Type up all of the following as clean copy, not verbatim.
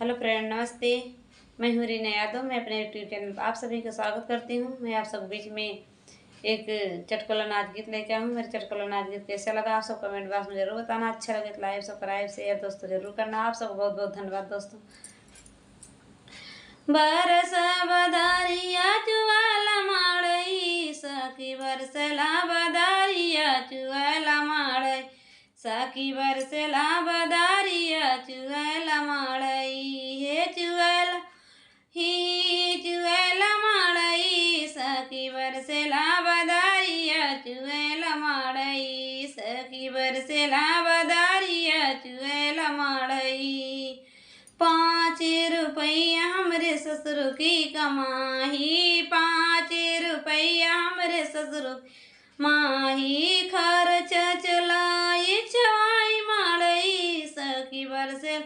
Hello friend, नमस्ते। मैं हूँ रीना यादव। मैं अपने यूट्यूब चैनल पर आप सभी का स्वागत करती हूँ। मैं आप सब बीच में एक चटकुला नाच गीत लेके आऊँ। मेरे चटकुला नाच गीत कैसा लगा आप सब कमेंट बॉक्स में जरूर बताना। अच्छा लगे तो लाइक सब्सक्राइब शेयर दोस्तों जरूर करना। आप सबको बहुत बहुत धन्यवाद दोस्तों। बरस बदारिया चुआला माड़ई सखी बरसला बदारिया चुआला माड़ई सखी बरसला बदारिया चुआला माड़ई हे चुआला ही चुआला माड़ई सखी बरसला बदारिया चुआला माड़ई सखी बरसला बदारिया चुआला माड़ई। 5 रुपया हमरे ससुर की कमाही, 5 रुपया हमरे ससुर माही खर्च चलाई छवाई माड़ई सखी बरसेल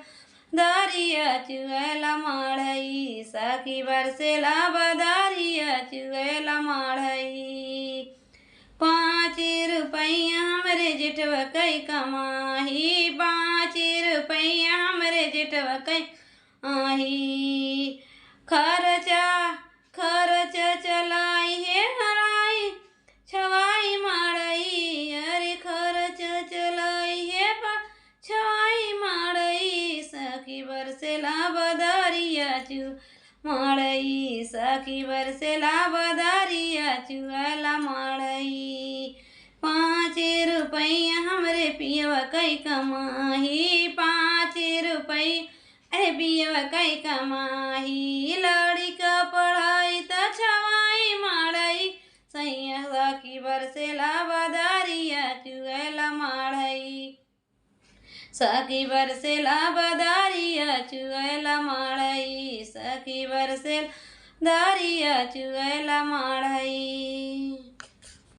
दारिया चुएला माड़ई सखी बरसेला बदारिया चुएला माड़ई। 5 रुपया हमरे जेठवा कई कमाही, 5 रुपया हमरे जेठवा कई आही खर्चा खर्च चलाई है हराई छवाई माड़ई अरे खर्च चलाई है छवाई माड़ई सखी बरसेला बदारिया चु माड़ई सखी बरसेला बदारिया चुआला माड़ई। 5 रुपया हमरे पियवा कई कमाही, 5 रुपया अरे पियवा कई कमाही लड़ी का पढ़ाई त छवाई माड़ई सैया सखी बरसेला बदारिया चुएला माड़ई सखी बरसेला बदारिया चुएला माड़ई सखी बरसेल दारिया चुएला माड़ई।